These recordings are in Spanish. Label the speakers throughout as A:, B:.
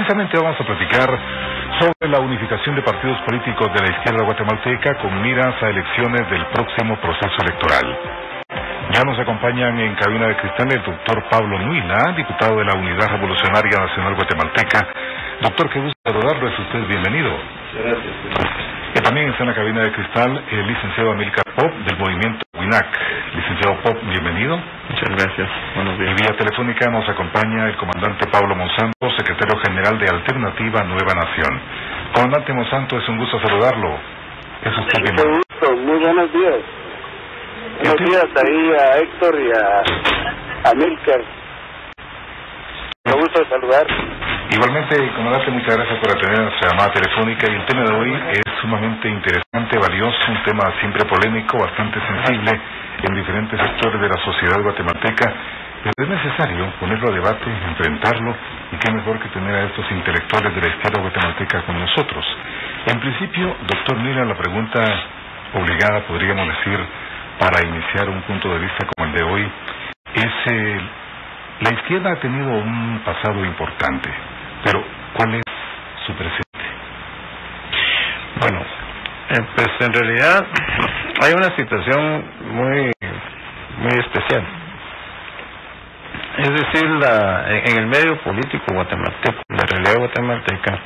A: precisamente vamos a platicar sobre la unificación de partidos políticos de la izquierda guatemalteca con miras a elecciones del próximo proceso electoral. Ya nos acompañan en cabina de cristal el doctor Pablo Nuila, diputado de la Unidad Revolucionaria Nacional Guatemalteca. Doctor, qué gusto saludarlo, es usted bienvenido.
B: Gracias.
A: Y también está en la cabina de cristal el licenciado Amílcar Pop del movimiento WINAC. Licenciado Pop, bienvenido.
B: Muchas gracias. Buenos días.
A: Y vía telefónica nos acompaña el comandante Pablo Monsanto, secretario general de Alternativa Nueva Nación. Comandante Monsanto, es un gusto saludarlo. Es usted bienvenido.
C: Mucho gusto, muy buenos días. Buenos días ahí a Héctor y a Amílcar. Me gusta saludar.
A: Igualmente, comandante, muchas gracias por atender nuestra llamada telefónica, y el tema de hoy es sumamente interesante, valioso, un tema siempre polémico, bastante sensible en diferentes sectores de la sociedad guatemalteca, pero es necesario ponerlo a debate, enfrentarlo, y qué mejor que tener a estos intelectuales de la izquierda guatemalteca con nosotros. En principio, doctor Mira, la pregunta obligada, podríamos decir, para iniciar un punto de vista como el de hoy, es la izquierda ha tenido un pasado importante, pero ¿cuál es su presente?
B: Bueno, pues en realidad hay una situación muy especial. Es decir, en el medio político guatemalteco, la realidad guatemalteca,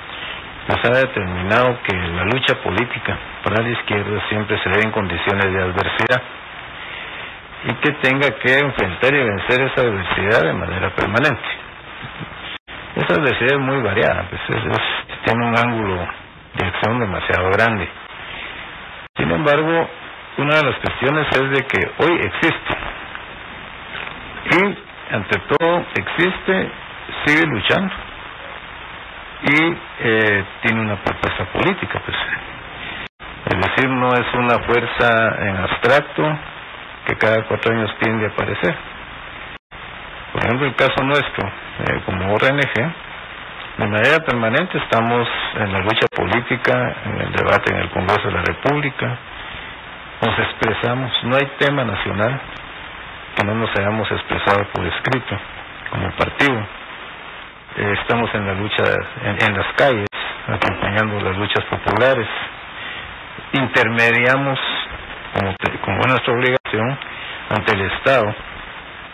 B: pues ha determinado que la lucha política para la izquierda siempre se dé en condiciones de adversidad y que tenga que enfrentar y vencer esa adversidad de manera permanente. Esa adversidad es muy variada, pues tiene un ángulo de acción demasiado grande. Sin embargo, una de las cuestiones es de que hoy existe, y ante todo existe, sigue luchando, y tiene una propuesta política, pues. Es decir, no es una fuerza en abstracto que cada 4 años tiende a aparecer. Por ejemplo, el caso nuestro, como ORNG, de manera permanente estamos en la lucha política, en el debate en el Congreso de la República, nos expresamos, no hay tema nacional que no nos hayamos expresado por escrito como partido. Estamos en la lucha en las calles, acompañando las luchas populares, intermediamos como nuestra obligación ante el Estado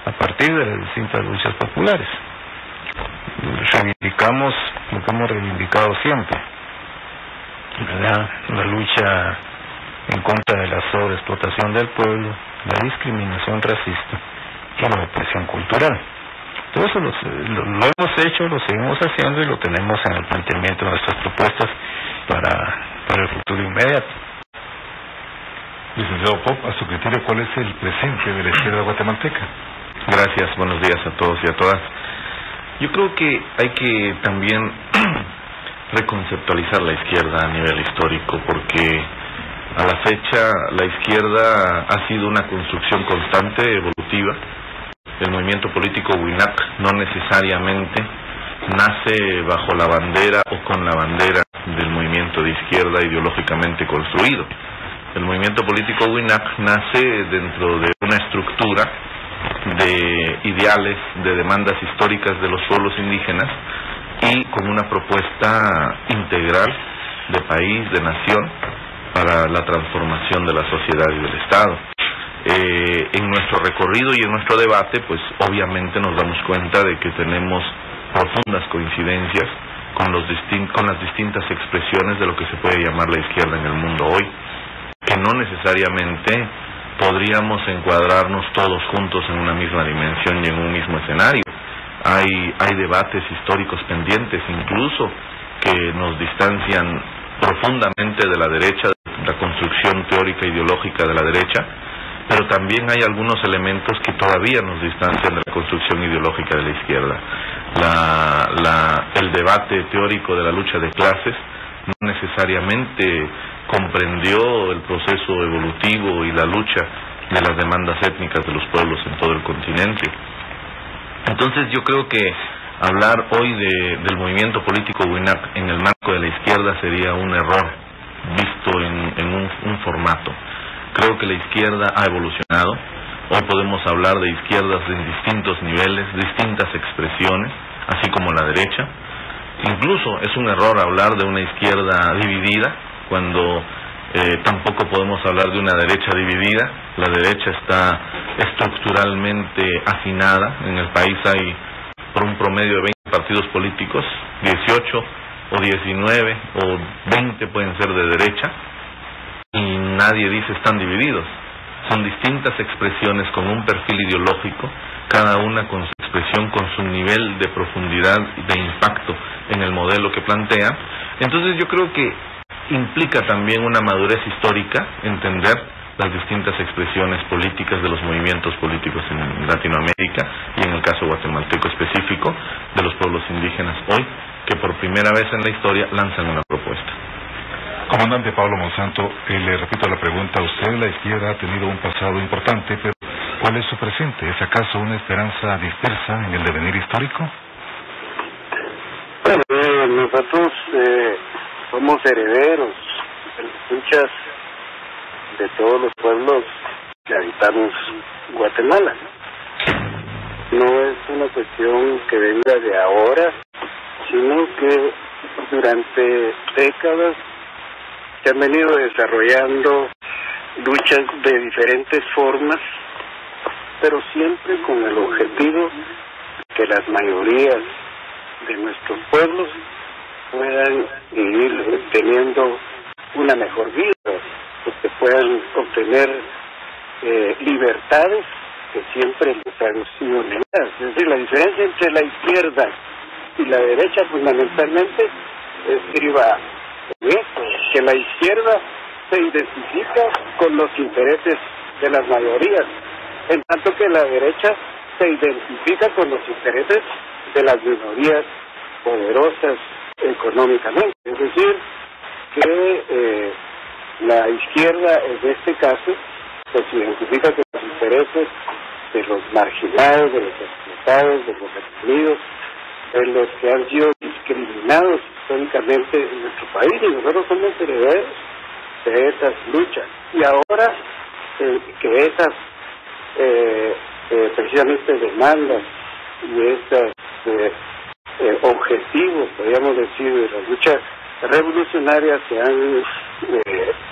B: a partir de las distintas luchas populares. Reivindicamos lo que hemos reivindicado siempre, ¿verdad? La lucha en contra de la sobreexplotación del pueblo, la discriminación racista y la opresión cultural. Todo eso lo hemos hecho, lo seguimos haciendo y lo tenemos en el planteamiento de nuestras propuestas para el futuro inmediato.
A: Licenciado Pop, a su criterio, ¿cuál es el presente de la izquierda guatemalteca?
D: Gracias, buenos días a todos y a todas. Yo creo que hay que también reconceptualizar la izquierda a nivel histórico, porque a la fecha la izquierda ha sido una construcción constante, evolutiva. El movimiento político WINAC no necesariamente nace bajo la bandera o con la bandera del movimiento de izquierda ideológicamente construido. El movimiento político WINAC nace dentro de una estructura de ideales, de demandas históricas de los pueblos indígenas y con una propuesta integral de país, de nación, para la transformación de la sociedad y del Estado. En nuestro recorrido y en nuestro debate, pues obviamente nos damos cuenta de que tenemos profundas coincidencias con las distintas expresiones de lo que se puede llamar la izquierda en el mundo hoy, que no necesariamente podríamos encuadrarnos todos juntos en una misma dimensión y en un mismo escenario. Hay debates históricos pendientes, incluso, que nos distancian profundamente de la derecha, de la construcción teórica ideológica de la derecha, pero también hay algunos elementos que todavía nos distancian de la construcción ideológica de la izquierda. El debate teórico de la lucha de clases no necesariamente comprendió el proceso evolutivo y la lucha de las demandas étnicas de los pueblos en todo el continente. Entonces yo creo que hablar hoy del movimiento político WINAC en el marco de la izquierda sería un error visto en un formato. Creo que la izquierda ha evolucionado. Hoy podemos hablar de izquierdas en distintos niveles, distintas expresiones, así como la derecha. Incluso es un error hablar de una izquierda dividida cuando tampoco podemos hablar de una derecha dividida. La derecha está estructuralmente afinada. En el país hay por un promedio de 20 partidos políticos, 18 o 19 o 20 pueden ser de derecha, y nadie dice están divididos. Son distintas expresiones con un perfil ideológico, cada una con su expresión, con su nivel de profundidad y de impacto en el modelo que plantea. Entonces yo creo que implica también una madurez histórica entender las distintas expresiones políticas de los movimientos políticos en Latinoamérica y en el caso guatemalteco específico de los pueblos indígenas hoy, que por primera vez en la historia lanzan una propuesta.
A: Comandante Pablo Monsanto, le repito la pregunta. Usted, la izquierda, ha tenido un pasado importante, pero ¿cuál es su presente? ¿Es acaso una esperanza dispersa en el devenir histórico?
C: Bueno, nosotros somos herederos de las luchas de todos los pueblos que habitamos Guatemala. No es una cuestión que venga de ahora, sino que durante décadas se han venido desarrollando luchas de diferentes formas, pero siempre con el objetivo de que las mayorías de nuestros pueblos puedan ir teniendo una mejor vida, que puedan obtener libertades que siempre les han sido negadas. Es decir, la diferencia entre la izquierda y la derecha fundamentalmente estriba en esto, que la izquierda se identifica con los intereses de las mayorías, en tanto que la derecha se identifica con los intereses de las minorías poderosas económicamente. Es decir, que la izquierda en este caso pues se identifica con los intereses de los marginados, de los explotados, de los reprimidos, de los que han sido discriminados históricamente en nuestro país, y nosotros somos herederos de esas luchas. Y ahora que esas precisamente demandas y estos objetivos, podríamos decir, de las luchas revolucionarias se han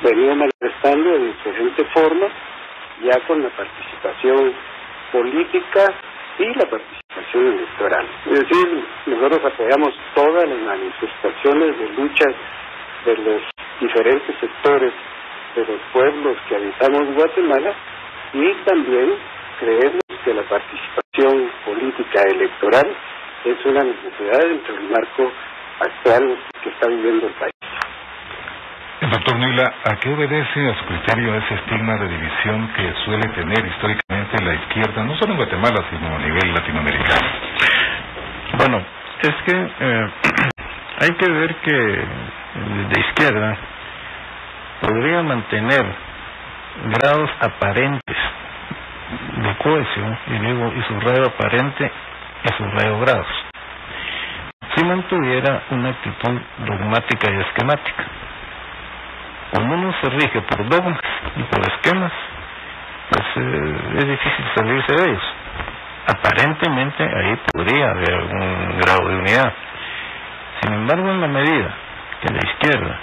C: venido manifestando de diferentes formas, ya con la participación política y la participación electoral. Es decir, nosotros apoyamos todas las manifestaciones de luchas de los diferentes sectores de los pueblos que habitamos Guatemala, y también creemos que la participación política electoral es una necesidad dentro del marco actual que está viviendo el país.
A: Doctor Nuila, ¿a qué obedece a su criterio ese estigma de división que suele tener históricamente la izquierda, no solo en Guatemala, sino a nivel latinoamericano?
B: Bueno, es que hay que ver que de izquierda podría mantener grados aparentes de cohesión, y digo, y subrayo aparente y subrayo grados, si mantuviera una actitud dogmática y esquemática. Cuando uno se rige por dogmas y por esquemas, pues es difícil salirse de ellos. Aparentemente ahí podría haber algún grado de unidad. Sin embargo, en la medida que la izquierda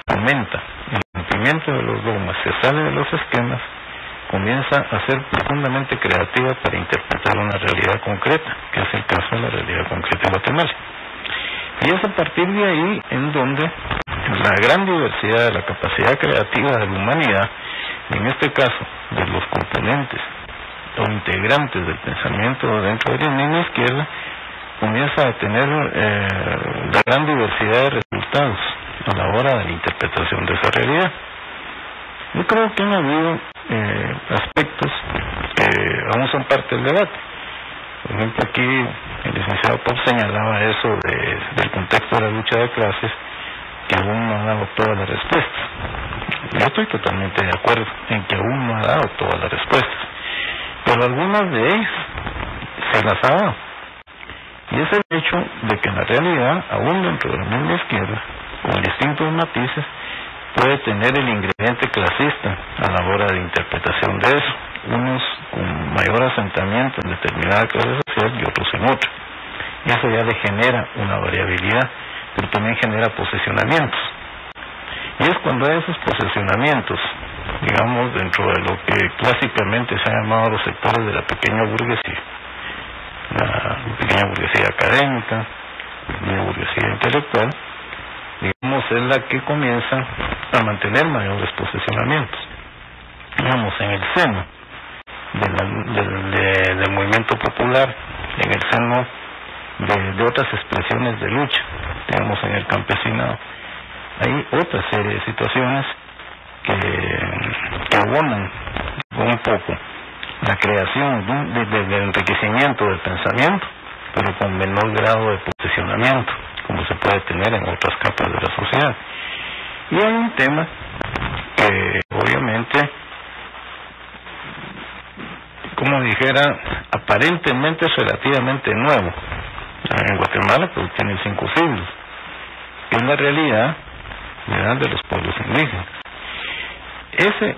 B: aumenta el cumplimiento de los dogmas, se sale de los esquemas, comienza a ser profundamente creativa para interpretar una realidad concreta, que es el caso de la realidad concreta de Guatemala. Y es a partir de ahí en donde la gran diversidad de la capacidad creativa de la humanidad, en este caso de los componentes o integrantes del pensamiento dentro de la misma izquierda, comienza a tener la gran diversidad de resultados a la hora de la interpretación de esa realidad. Yo creo que han habido aspectos que aún son parte del debate. Por ejemplo, aquí el licenciado Pop señalaba eso del contexto de la lucha de clases, que aún no ha dado todas las respuestas. Yo estoy totalmente de acuerdo en que aún no ha dado todas las respuestas, pero algunas de ellas se las ha dado. Y es el hecho de que en la realidad, aún dentro de la misma izquierda, con distintos matices, puede tener el ingrediente clasista a la hora de interpretación de eso, unos con mayor asentamiento en determinada clase social y otros en otra. y eso ya le genera una variabilidad, pero también genera posesionamientos. Y es cuando hay esos posesionamientos, digamos, dentro de lo que clásicamente se ha llamado los sectores de la pequeña burguesía académica, la pequeña burguesía intelectual, digamos, es la que comienza a mantener mayores posesionamientos. Digamos, en el seno del movimiento popular, en el seno de otras expresiones de lucha, digamos, en el campesinado, hay otra serie de situaciones que abonan un poco la creación de enriquecimiento del pensamiento, pero con menor grado de posesionamiento, como se puede tener en otras capas de la sociedad. Y hay un tema que obviamente, como dijera, aparentemente es relativamente nuevo en Guatemala, pero tiene 5 siglos, que es la realidad, ¿verdad?, de los pueblos indígenas. Ese,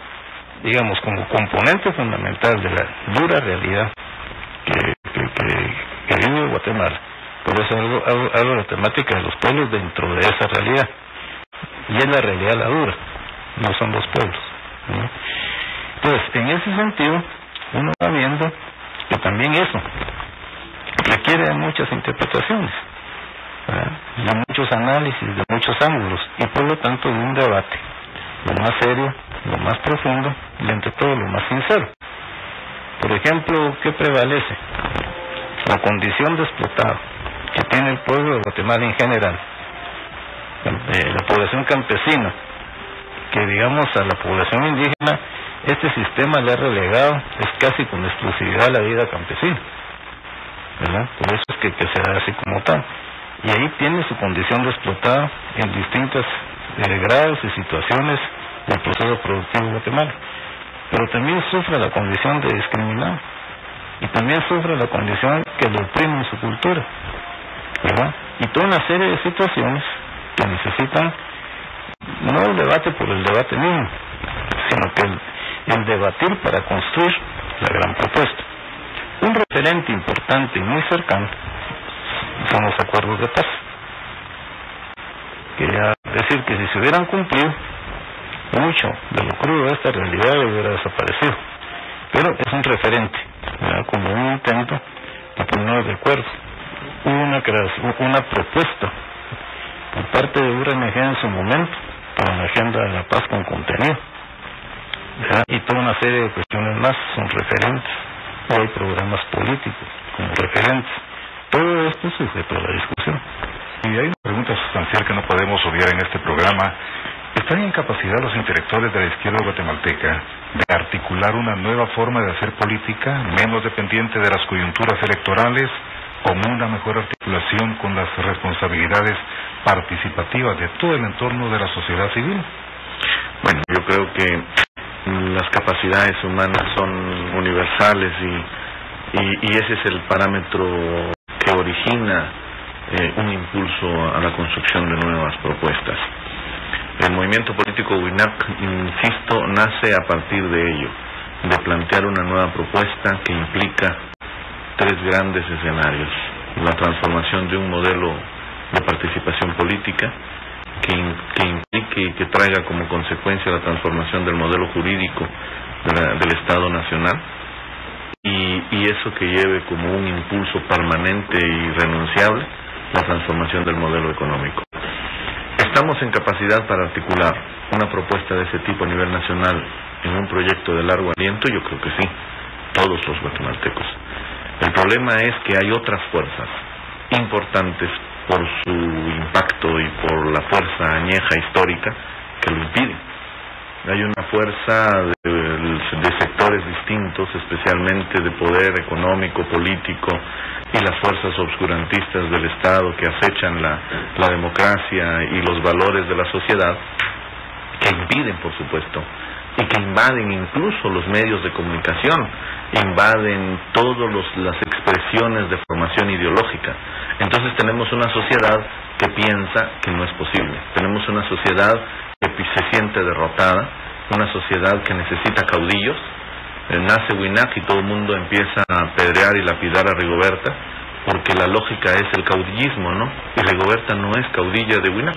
B: digamos, como componente fundamental de la dura realidad que vive Guatemala, por eso hablo de la temática de los pueblos dentro de esa realidad, y es la realidad la dura, no son los pueblos, ¿no? Entonces, en ese sentido, uno va viendo que también eso requiere de muchas interpretaciones, ¿verdad?, de muchos análisis, de muchos ángulos, y por lo tanto de un debate lo más serio, lo más profundo y entre todo lo más sincero. Por ejemplo, ¿qué prevalece? La condición de explotado que tiene el pueblo de Guatemala en general, la población campesina, que digamos a la población indígena este sistema le ha relegado, es casi con exclusividad, la vida campesina, ¿verdad? Por eso es que se da así como tal. Y ahí tiene su condición de explotado en distintos grados y situaciones del proceso productivo de Guatemala. Pero también sufre la condición de discriminado, y también sufre la condición que lo oprime en su cultura, ¿verdad? Y toda una serie de situaciones que necesitan no el debate por el debate mismo, sino que el debatir para construir la gran propuesta. Un referente importante y muy cercano son los acuerdos de paz. Quería decir que si se hubieran cumplido, mucho de lo crudo de esta realidad hubiera desaparecido, pero es un referente, ¿verdad?, como un intento de ponernos de acuerdo. Hubo una propuesta por parte de URNG en su momento para la agenda de la paz con contenido, ¿verdad?, y toda una serie de cuestiones más son referentes. Hay programas políticos como referentes. Todo esto es sujeto a la discusión.
A: Y hay una pregunta sustancial que no podemos obviar en este programa. ¿Están en capacidad los intelectuales de la izquierda guatemalteca de articular una nueva forma de hacer política, menos dependiente de las coyunturas electorales, con una mejor articulación con las responsabilidades participativas de todo el entorno de la sociedad civil?
D: Bueno, yo creo que las capacidades humanas son universales y ese es el parámetro que origina un impulso a la construcción de nuevas propuestas. El movimiento político WINAC, insisto, nace a partir de ello, de plantear una nueva propuesta que implica 3 grandes escenarios: la transformación de un modelo de participación política que implique y que traiga como consecuencia la transformación del modelo jurídico del Estado Nacional, y eso que lleve como un impulso permanente y irrenunciable la transformación del modelo económico. ¿Estamos en capacidad para articular una propuesta de ese tipo a nivel nacional en un proyecto de largo aliento? Yo creo que sí, todos los guatemaltecos. El problema es que hay otras fuerzas importantes por su impacto y por la fuerza añeja histórica que lo impiden. Hay una fuerza de sectores distintos, especialmente de poder económico, político, y las fuerzas obscurantistas del Estado que acechan la democracia y los valores de la sociedad, que impiden, por supuesto, y que invaden incluso los medios de comunicación, invaden todas las expresiones de formación ideológica. Entonces tenemos una sociedad que piensa que no es posible, tenemos una sociedad que se siente derrotada, una sociedad que necesita caudillos. Nace WINAC y todo el mundo empieza a apedrear y lapidar a Rigoberta porque la lógica es el caudillismo, ¿no? Y Rigoberta no es caudilla de WINAC.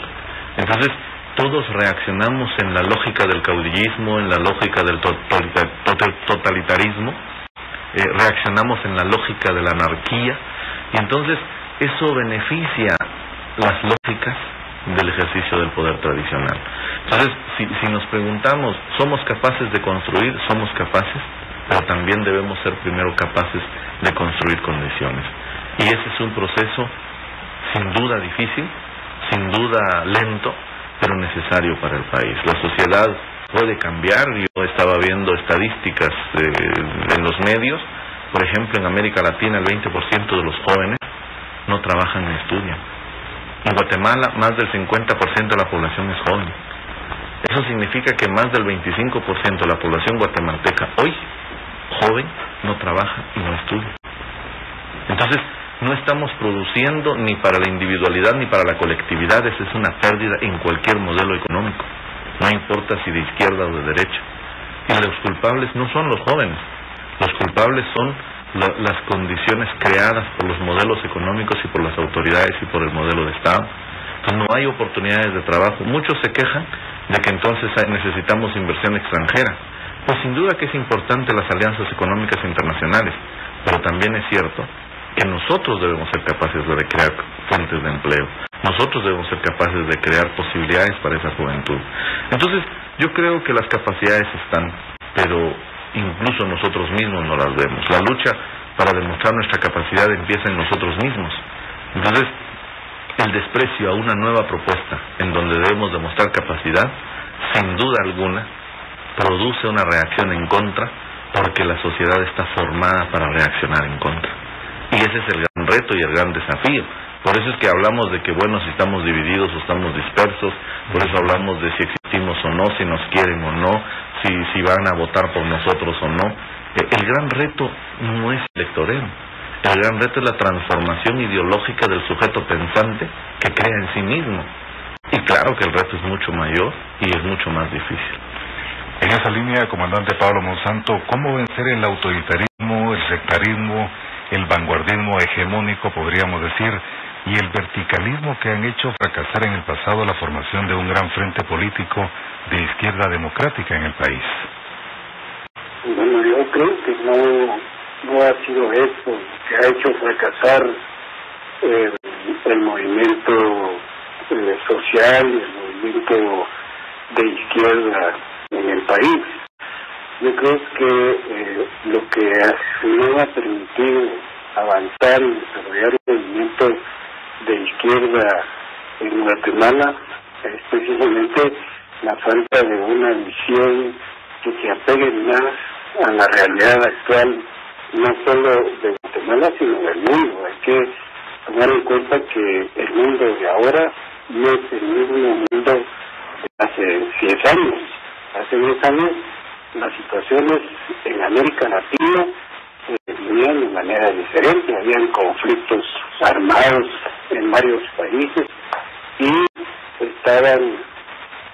D: Entonces, todos reaccionamos en la lógica del caudillismo, en la lógica del totalitarismo, reaccionamos en la lógica de la anarquía, y entonces eso beneficia las lógicas del ejercicio del poder tradicional. Entonces, si nos preguntamos, ¿somos capaces de construir? Somos capaces, pero también debemos ser primero capaces de construir condiciones. Y ese es un proceso sin duda difícil, sin duda lento, pero necesario para el país. La sociedad puede cambiar. Yo estaba viendo estadísticas en los medios. Por ejemplo, en América Latina el 20% de los jóvenes no trabajan ni estudian. En Guatemala más del 50% de la población es joven. Eso significa que más del 25% de la población guatemalteca hoy, joven, no trabaja y no estudia. Entonces, no estamos produciendo ni para la individualidad ni para la colectividad. Esa es una pérdida en cualquier modelo económico, no importa si de izquierda o de derecha. Y los culpables no son los jóvenes, los culpables son las condiciones creadas por los modelos económicos y por las autoridades y por el modelo de Estado. Entonces no hay oportunidades de trabajo. Muchos se quejan de que entonces necesitamos inversión extranjera. Pues sin duda que es importante las alianzas económicas internacionales, pero también es cierto que nosotros debemos ser capaces de crear fuentes de empleo. Nosotros debemos ser capaces de crear posibilidades para esa juventud. Entonces, yo creo que las capacidades están, pero incluso nosotros mismos no las vemos. La lucha para demostrar nuestra capacidad empieza en nosotros mismos. Entonces, el desprecio a una nueva propuesta en donde debemos demostrar capacidad, sin duda alguna, produce una reacción en contra, porque la sociedad está formada para reaccionar en contra. Y ese es el gran reto y el gran desafío. Por eso es que hablamos de que, bueno, si estamos divididos o estamos dispersos, por eso hablamos de si existimos o no, si nos quieren o no, si van a votar por nosotros o no. El gran reto no es electorero. El gran reto es la transformación ideológica del sujeto pensante que crea en sí mismo. Y claro que el reto es mucho mayor y es mucho más difícil.
A: En esa línea, comandante Pablo Monsanto, ¿cómo vencer el autoritarismo, el sectarismo, el vanguardismo hegemónico, podríamos decir, y el verticalismo que han hecho fracasar en el pasado la formación de un gran frente político de izquierda democrática en el país?
C: Bueno, yo creo que no ha sido esto que ha hecho fracasar el movimiento social, el movimiento de izquierda en el país. Yo creo que lo que no ha permitido avanzar y desarrollar un movimiento de izquierda en Guatemala es precisamente la falta de una visión que se apegue más a la realidad actual, no solo de Guatemala, sino del mundo. Hay que tomar en cuenta que el mundo de ahora no es el mismo mundo de hace 10 años. Hace 10 años las situaciones en América Latina se vivían de manera diferente. Habían conflictos armados en varios países y estaban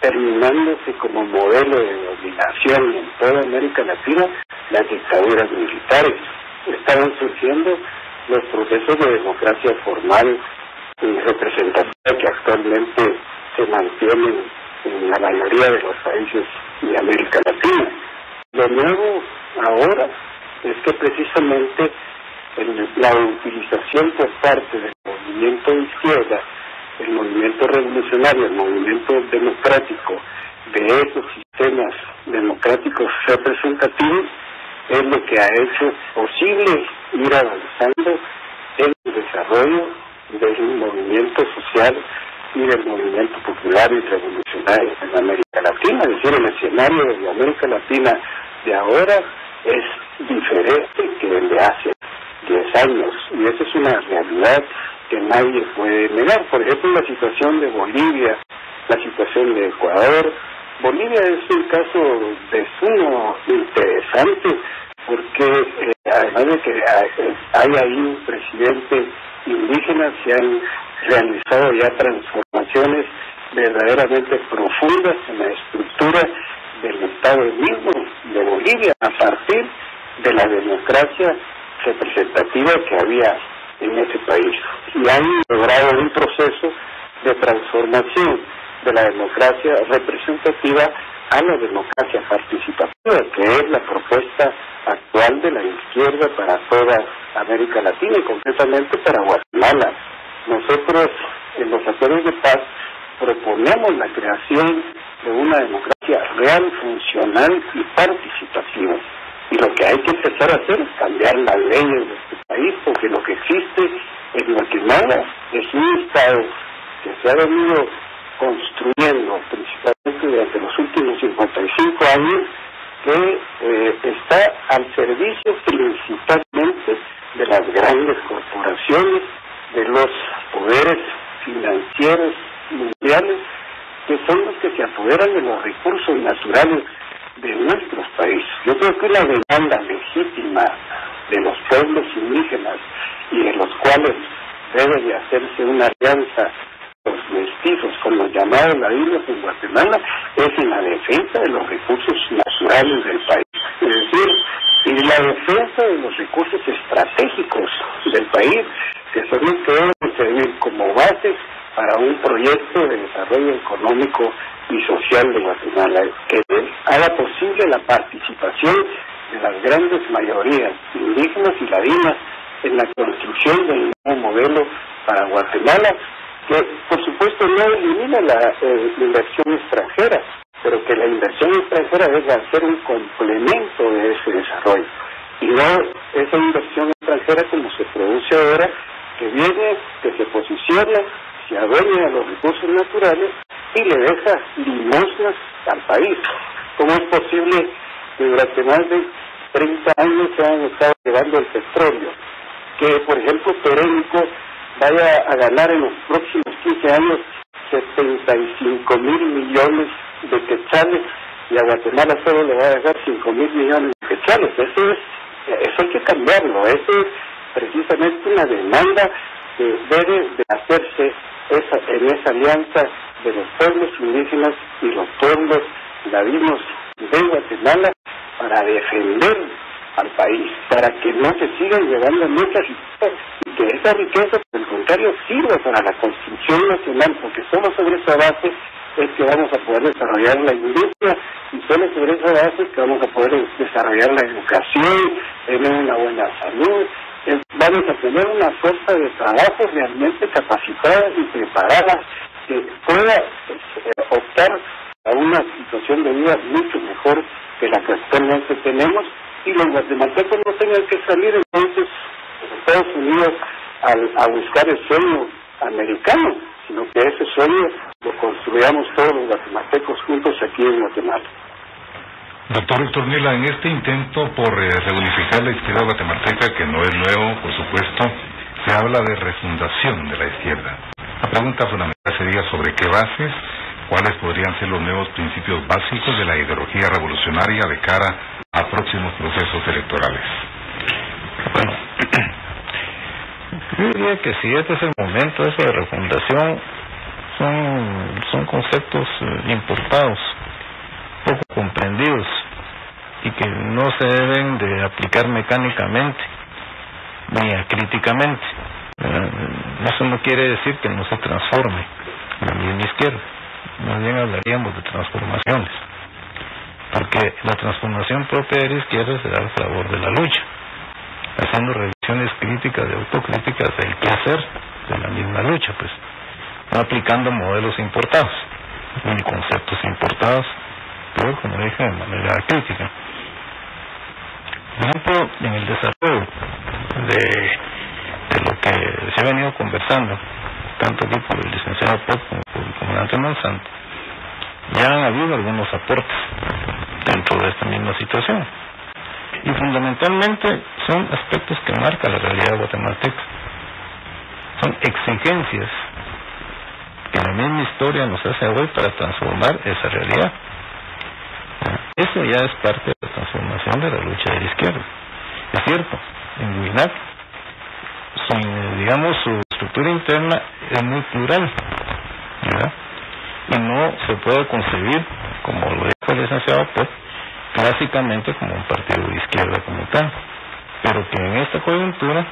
C: terminándose como modelo de dominación en toda América Latina las dictaduras militares. Estaban surgiendo los procesos de democracia formal y representativa que actualmente se mantienen en la mayoría de los países de América Latina. Lo nuevo ahora es que precisamente la utilización por parte del movimiento de izquierda, el movimiento revolucionario, el movimiento democrático, de esos sistemas democráticos representativos, es lo que ha hecho posible ir avanzando en el desarrollo del movimiento social y del movimiento popular y revolucionario en América Latina. Es decir, el escenario de América Latina de ahora es diferente que el de hace 10 años, y esa es una realidad que nadie puede negar. Por ejemplo, la situación de Bolivia, la situación de Ecuador. Bolivia es un caso de sumo interesante porque además de que hay ahí un presidente indígena, se han realizado ya transformaciones verdaderamente profundas en la estructura del Estado mismo de Bolivia a partir de la democracia representativa que había en ese país y han logrado un proceso de transformación de la democracia representativa a la democracia participativa, que es la propuesta actual de la izquierda para toda América Latina y concretamente para Guatemala. Nosotros en los acuerdos de paz proponemos la creación de una democracia real, funcional y participativa. Y lo que hay que empezar a hacer es cambiar las leyes de este país, porque lo que existe en Guatemala es un Estado que se ha venido construyendo principalmente durante los últimos 55 años, que está al servicio principalmente de las grandes corporaciones, de los poderes financieros mundiales, que son los que se apoderan de los recursos naturales de nuestros países. Yo creo que la demanda legítima de los pueblos indígenas y de los cuales debe de hacerse una alianza los mestizos con los llamados ladinos en Guatemala es en la defensa de los recursos naturales del país. Es decir, y la defensa de los recursos estratégicos del país, que son los que deben servir como bases para un proyecto de desarrollo económico y social de Guatemala, que haga posible la participación de las grandes mayorías indígenas y ladinas en la construcción del nuevo modelo para Guatemala, que por supuesto no elimina la inversión extranjera, pero que la inversión extranjera debe ser un complemento de ese desarrollo, y no esa inversión extranjera como se produce ahora, que viene, que se posiciona, se adueña de los recursos naturales y le deja limosnas al país. ¿Cómo es posible que durante más de 30 años se han estado llevando el petróleo? Que, por ejemplo, Perénico vaya a ganar en los próximos 15 años 75,000 millones de quetzales y a Guatemala solo le va a dejar 5,000 millones de quetzales. Eso hay que cambiarlo. Eso es precisamente una demanda que debe de hacerse en esa alianza de los pueblos indígenas y los pueblos ladinos de Guatemala para defender al país, para que no se sigan llevando muchas riquezas y que esa riqueza, por el contrario, sirva para la construcción nacional, porque solo sobre esa base es que vamos a poder desarrollar la industria y solo sobre esa base es que vamos a poder desarrollar la educación, tener una buena salud, vamos a tener una fuerza de trabajo realmente capacitada y preparada que pueda optar a una situación de vida mucho mejor que la que actualmente tenemos, y los guatemaltecos no tengan que salir entonces de Estados Unidos a buscar el sueño americano, sino que ese sueño lo construyamos todos los guatemaltecos juntos aquí en Guatemala.
A: Doctor Héctor Nela, en este intento por reunificar la izquierda guatemalteca, que no es nuevo, por supuesto, se habla de refundación de la izquierda. La pregunta fundamental sería sobre qué bases, cuáles podrían ser los nuevos principios básicos de la ideología revolucionaria de cara a próximos procesos electorales.
B: Bueno, yo diría que si este es el momento, eso de refundación, son conceptos importados, poco comprendidos y que no se deben de aplicar mecánicamente ni acríticamente. Eso no quiere decir que no se transforme la misma izquierda, más bien hablaríamos de transformaciones, porque la transformación propia de la izquierda se da a favor de la lucha, haciendo revisiones críticas, de autocríticas del quehacer de la misma lucha, pues no aplicando modelos importados ni conceptos importados, pero como dije, de manera crítica. Por ejemplo, en el desarrollo de lo que se ha venido conversando, tanto aquí por el licenciado Pop como por el comandante Monsanto, ya han habido algunos aportes dentro de esta misma situación. Y fundamentalmente son aspectos que marcan la realidad guatemalteca. Son exigencias que la misma historia nos hace hoy para transformar esa realidad. Eso ya es parte de la transformación de la lucha de la izquierda. Es cierto, en WINAC, su estructura interna es muy plural, ¿verdad? Y no se puede concebir, como lo dijo el licenciado Pop, clásicamente como un partido de izquierda como tal, pero que en esta coyuntura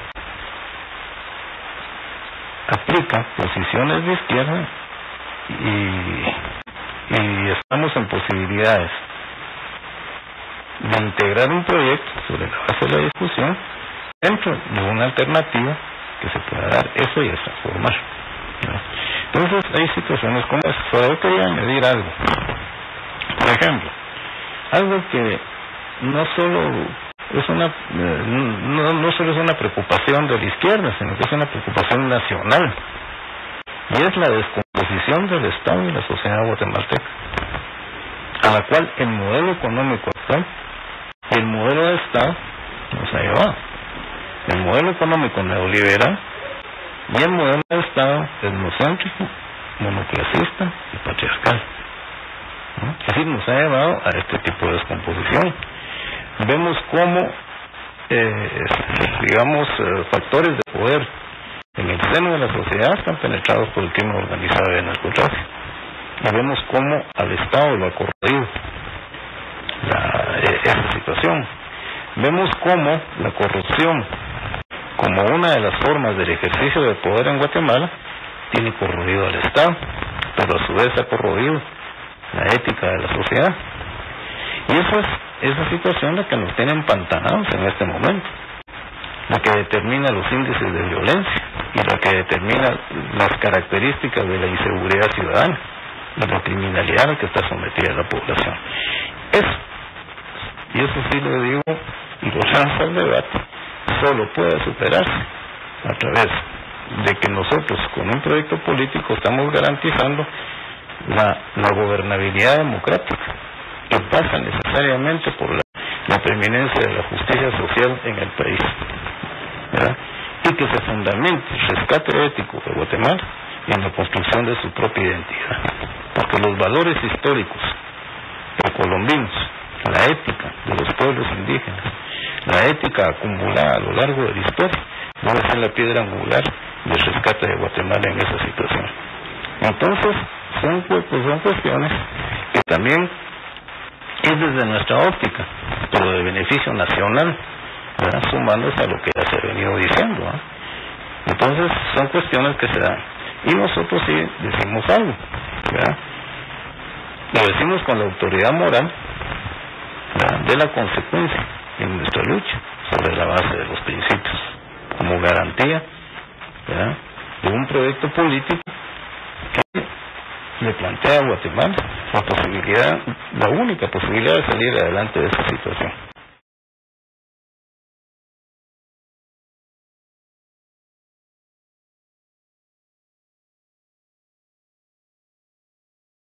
B: aplica posiciones de izquierda y estamos en posibilidades de integrar un proyecto sobre la base de la discusión dentro de una alternativa que se pueda dar eso y transformar, ¿no? Entonces hay situaciones como esa. Pero yo quería añadir algo. Por ejemplo, algo que no solo es una preocupación de la izquierda, sino que es una preocupación nacional, y es la descomposición del Estado y la sociedad guatemalteca, a la cual el modelo económico actual y el modelo de Estado nos ha llevado. El modelo económico neoliberal y el modelo de Estado etnocéntrico, monoclasista y patriarcal, ¿no? Es decir, nos ha llevado a este tipo de descomposición. Vemos cómo factores de poder en el seno de la sociedad están penetrados por el crimen organizado y el narcotráfico, y vemos cómo al Estado lo ha corroído esa situación. Vemos cómo la corrupción, como una de las formas del ejercicio del poder en Guatemala, tiene corroído al Estado, pero a su vez ha corroído la ética de la sociedad. Y esa situación la que nos tiene empantanados en este momento, la que determina los índices de violencia y la que determina las características de la inseguridad ciudadana, de la criminalidad a la que está sometida la población. Y eso sí lo digo y lo lanzo al debate, solo puede superarse a través de que nosotros con un proyecto político estamos garantizando la gobernabilidad democrática, que pasa necesariamente por la preeminencia de la justicia social en el país, ¿verdad? Y que se fundamente el rescate ético de Guatemala en la construcción de su propia identidad, porque los valores históricos precolombinos, la ética de los pueblos indígenas, la ética acumulada a lo largo de la historia, debe ser la piedra angular del rescate de Guatemala en esa situación. Entonces, son cuestiones que también es desde nuestra óptica, pero de beneficio nacional, ¿verdad? Sumándose a lo que ya se ha venido diciendo, ¿verdad? Entonces, son cuestiones que se dan. Y nosotros sí decimos algo, ¿verdad? Lo decimos con la autoridad moral, ¿verdad?, de la consecuencia en nuestra lucha sobre la base de los principios, como garantía, ¿verdad?, de un proyecto político que le plantea a Guatemala la única posibilidad de salir adelante de esa situación.